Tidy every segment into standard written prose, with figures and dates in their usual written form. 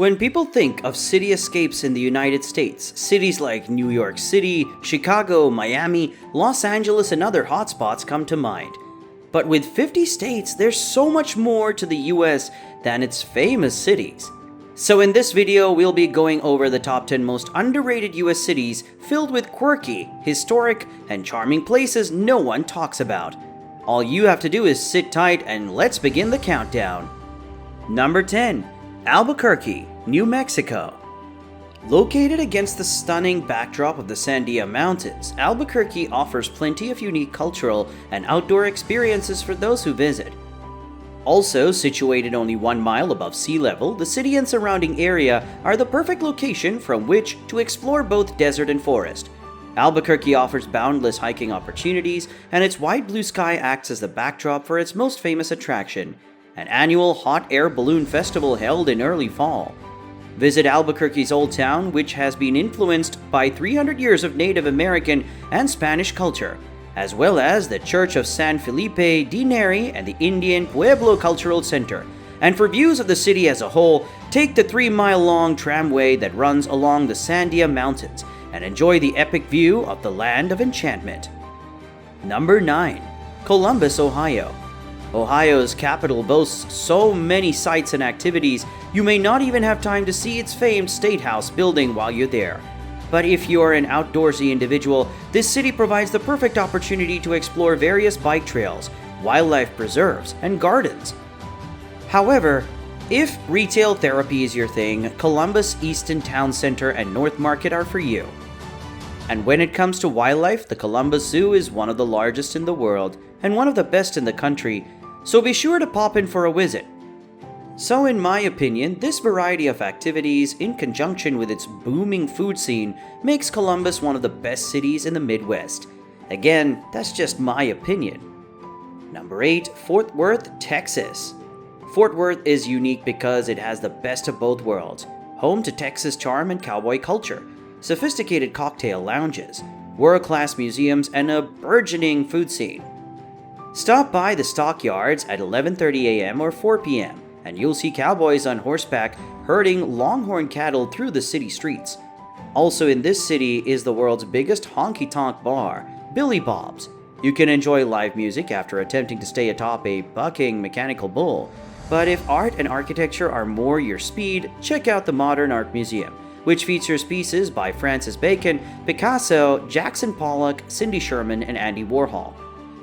When people think of city escapes in the United States, cities like New York City, Chicago, Miami, Los Angeles, and other hotspots come to mind. But with 50 states, there's so much more to the US than its famous cities. So in this video, we'll be going over the top 10 most underrated US cities filled with quirky, historic, and charming places no one talks about. All you have to do is sit tight and let's begin the countdown. Number 10. Albuquerque, New Mexico. Located against the stunning backdrop of the Sandia Mountains, Albuquerque offers plenty of unique cultural and outdoor experiences for those who visit. Also situated only 1 mile above sea level, the city and surrounding area are the perfect location from which to explore both desert and forest. Albuquerque offers boundless hiking opportunities, and its wide blue sky acts as the backdrop for its most famous attraction, an annual hot air balloon festival held in early fall. Visit Albuquerque's Old Town, which has been influenced by 300 years of Native American and Spanish culture, as well as the Church of San Felipe de Neri and the Indian Pueblo Cultural Center. And for views of the city as a whole, take the 3-mile-long tramway that runs along the Sandia Mountains and enjoy the epic view of the Land of Enchantment. Number 9. Columbus, Ohio. Ohio's capital boasts so many sights and activities, you may not even have time to see its famed State House building while you're there. But if you're an outdoorsy individual, this city provides the perfect opportunity to explore various bike trails, wildlife preserves, and gardens. However, if retail therapy is your thing, Columbus, Easton Town Center, and North Market are for you. And when it comes to wildlife, the Columbus Zoo is one of the largest in the world and one of the best in the country, so be sure to pop in for a visit. So in my opinion, this variety of activities in conjunction with its booming food scene makes Columbus one of the best cities in the Midwest. Again, that's just my opinion. Number 8. Fort Worth, Texas. Fort Worth is unique because it has the best of both worlds, home to Texas charm and cowboy culture, sophisticated cocktail lounges, world-class museums, and a burgeoning food scene. Stop by the stockyards at 11:30 a.m. or 4 p.m. and you'll see cowboys on horseback herding longhorn cattle through the city streets. Also in this city is the world's biggest honky-tonk bar, Billy Bob's. You can enjoy live music after attempting to stay atop a bucking mechanical bull. But if art and architecture are more your speed, check out the Modern Art Museum, which features pieces by Francis Bacon, Picasso, Jackson Pollock, Cindy Sherman, and Andy Warhol.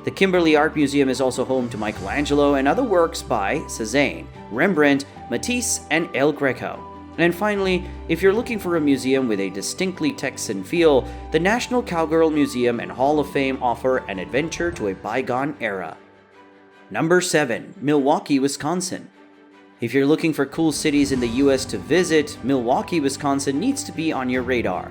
The Kimberly Art Museum is also home to Michelangelo and other works by Cézanne, Rembrandt, Matisse, and El Greco. And finally, if you're looking for a museum with a distinctly Texan feel, the National Cowgirl Museum and Hall of Fame offer an adventure to a bygone era. Number 7. Milwaukee, Wisconsin. If you're looking for cool cities in the US to visit, Milwaukee, Wisconsin needs to be on your radar.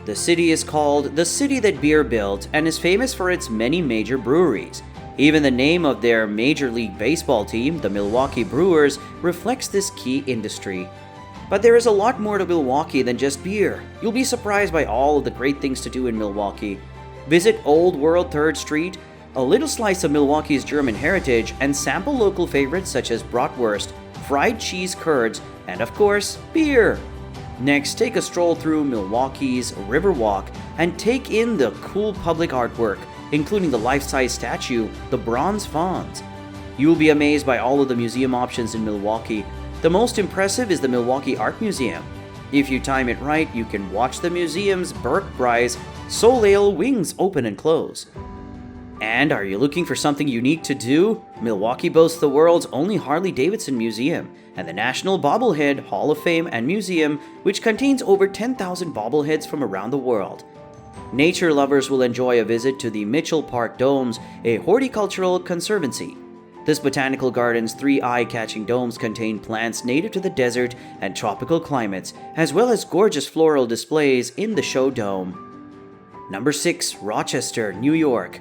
The city is called the City That Beer Built and is famous for its many major breweries. Even the name of their Major League Baseball team, the Milwaukee Brewers, reflects this key industry. But there is a lot more to Milwaukee than just beer. You'll be surprised by all of the great things to do in Milwaukee. Visit Old World 3rd Street, a little slice of Milwaukee's German heritage, and sample local favorites such as bratwurst, fried cheese curds, and of course, beer. Next, take a stroll through Milwaukee's Riverwalk and take in the cool public artwork, including the life-size statue, the Bronze Fawns. You'll be amazed by all of the museum options in Milwaukee. The most impressive is the Milwaukee Art Museum. If you time it right, you can watch the museum's Burke Bryce Soul Ale wings open and close. And are you looking for something unique to do? Milwaukee boasts the world's only Harley-Davidson museum and the National Bobblehead Hall of Fame and Museum, which contains over 10,000 bobbleheads from around the world. Nature lovers will enjoy a visit to the Mitchell Park Domes, a horticultural conservancy. This botanical garden's 3 eye-catching domes contain plants native to the desert and tropical climates, as well as gorgeous floral displays in the show dome. Number 6. Rochester, New York.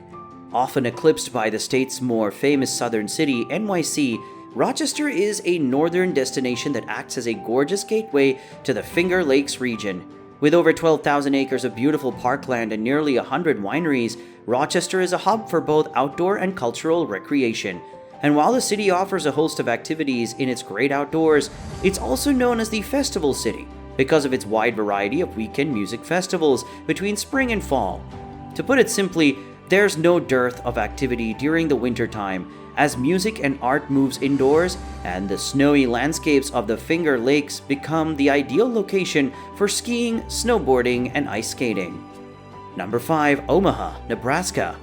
Often eclipsed by the state's more famous southern city, NYC, Rochester is a northern destination that acts as a gorgeous gateway to the Finger Lakes region. With over 12,000 acres of beautiful parkland and nearly 100 wineries, Rochester is a hub for both outdoor and cultural recreation. And while the city offers a host of activities in its great outdoors, it's also known as the Festival City because of its wide variety of weekend music festivals between spring and fall. To put it simply, there's no dearth of activity during the wintertime as music and art moves indoors and the snowy landscapes of the Finger Lakes become the ideal location for skiing, snowboarding, and ice skating. Number 5. Omaha, Nebraska.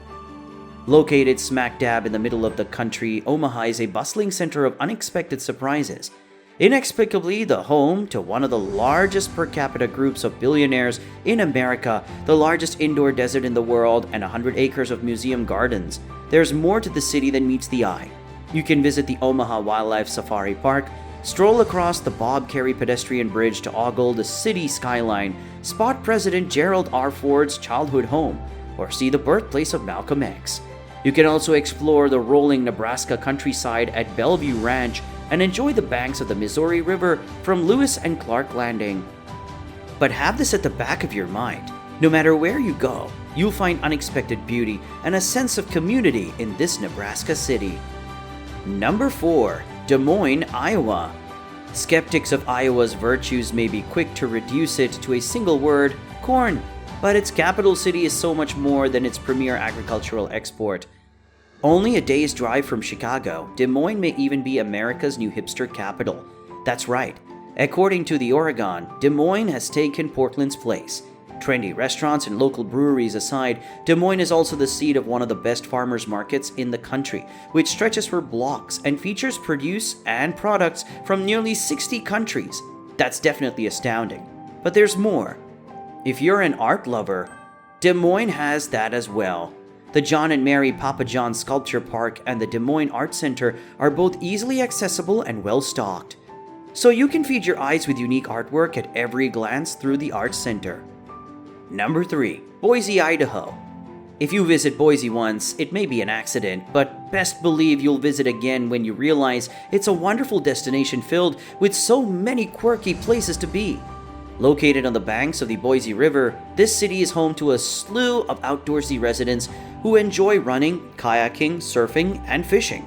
Located smack dab in the middle of the country, Omaha is a bustling center of unexpected surprises. Inexplicably the home to one of the largest per capita groups of billionaires in America, the largest indoor desert in the world, and 100 acres of museum gardens. There's more to the city than meets the eye. You can visit the Omaha Wildlife Safari Park, stroll across the Bob Carey pedestrian bridge to ogle the city skyline, spot President Gerald R. Ford's childhood home, or see the birthplace of Malcolm X. You can also explore the rolling Nebraska countryside at Bellevue Ranch and enjoy the banks of the Missouri River from Lewis and Clark Landing. But have this at the back of your mind. No matter where you go, you'll find unexpected beauty and a sense of community in this Nebraska city. Number 4. Des Moines, Iowa. Skeptics of Iowa's virtues may be quick to reduce it to a single word, corn. But its capital city is so much more than its premier agricultural export. Only a day's drive from Chicago, Des Moines may even be America's new hipster capital. That's right. According to the Oregon, Des Moines has taken Portland's place. Trendy restaurants and local breweries aside, Des Moines is also the seat of one of the best farmers markets in the country, which stretches for blocks and features produce and products from nearly 60 countries. That's definitely astounding. But there's more. If you're an art lover, Des Moines has that as well. The John and Mary Papa John Sculpture Park and the Des Moines Art Center are both easily accessible and well-stocked. So you can feed your eyes with unique artwork at every glance through the Art Center. Number 3. Boise, Idaho. If you visit Boise once, it may be an accident, but best believe you'll visit again when you realize it's a wonderful destination filled with so many quirky places to be. Located on the banks of the Boise River, this city is home to a slew of outdoorsy residents who enjoy running, kayaking, surfing, and fishing.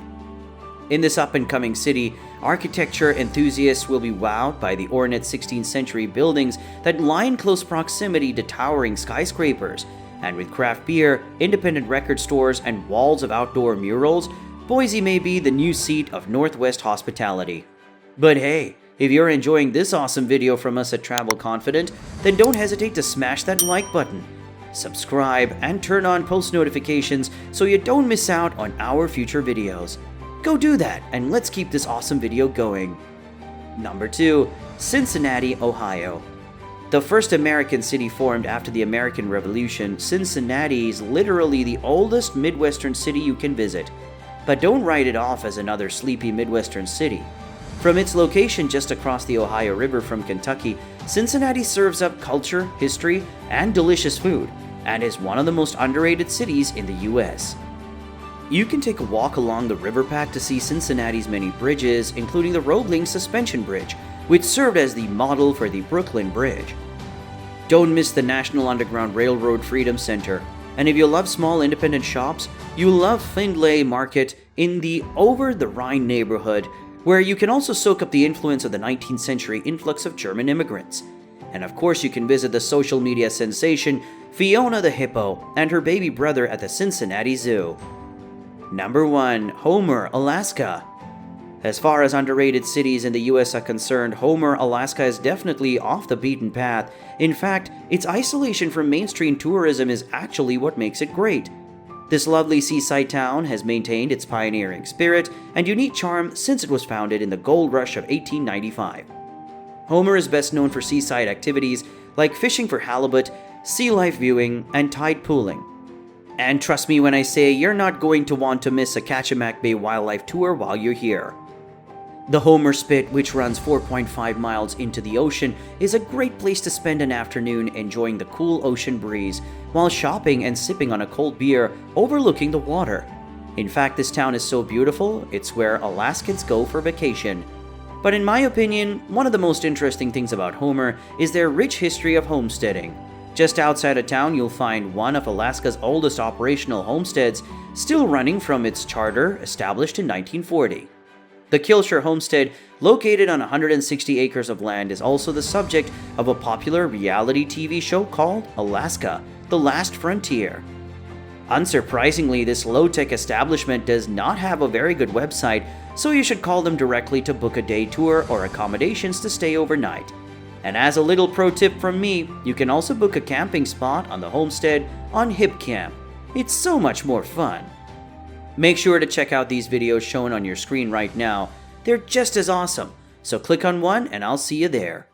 In this up-and-coming city, architecture enthusiasts will be wowed by the ornate 16th century buildings that lie in close proximity to towering skyscrapers. And with craft beer, independent record stores, and walls of outdoor murals, Boise may be the new seat of Northwest hospitality. But hey, if you're enjoying this awesome video from us at Travel Confident, then don't hesitate to smash that like button, subscribe, and turn on post notifications so you don't miss out on our future videos. Go do that, and let's keep this awesome video going. Number 2. Cincinnati, Ohio. The first American city formed after the American Revolution, Cincinnati is literally the oldest Midwestern city you can visit. But don't write it off as another sleepy Midwestern city. From its location just across the Ohio River from Kentucky, Cincinnati serves up culture, history, and delicious food, and is one of the most underrated cities in the US. You can take a walk along the riverpath to see Cincinnati's many bridges, including the Roebling Suspension Bridge, which served as the model for the Brooklyn Bridge. Don't miss the National Underground Railroad Freedom Center, and if you love small independent shops, you'll love Findlay Market in the Over the Rhine neighborhood, where you can also soak up the influence of the 19th century influx of German immigrants. And of course you can visit the social media sensation Fiona the Hippo and her baby brother at the Cincinnati Zoo. Number 1. Homer, Alaska. As far as underrated cities in the US are concerned, Homer, Alaska is definitely off the beaten path. In fact, its isolation from mainstream tourism is actually what makes it great. This lovely seaside town has maintained its pioneering spirit and unique charm since it was founded in the gold rush of 1895. Homer is best known for seaside activities like fishing for halibut, sea life viewing, and tide pooling. And trust me when I say you're not going to want to miss a Kachemak Bay wildlife tour while you're here. The Homer Spit, which runs 4.5 miles into the ocean, is a great place to spend an afternoon enjoying the cool ocean breeze while shopping and sipping on a cold beer overlooking the water. In fact, this town is so beautiful, it's where Alaskans go for vacation. But in my opinion, one of the most interesting things about Homer is their rich history of homesteading. Just outside of town, you'll find one of Alaska's oldest operational homesteads, still running from its charter established in 1940. The Kilshire Homestead, located on 160 acres of land, is also the subject of a popular reality TV show called Alaska: The Last Frontier. Unsurprisingly, this low-tech establishment does not have a very good website, so you should call them directly to book a day tour or accommodations to stay overnight. And as a little pro tip from me, you can also book a camping spot on the homestead on HipCamp. It's so much more fun. Make sure to check out these videos shown on your screen right now. They're just as awesome, so click on one and I'll see you there.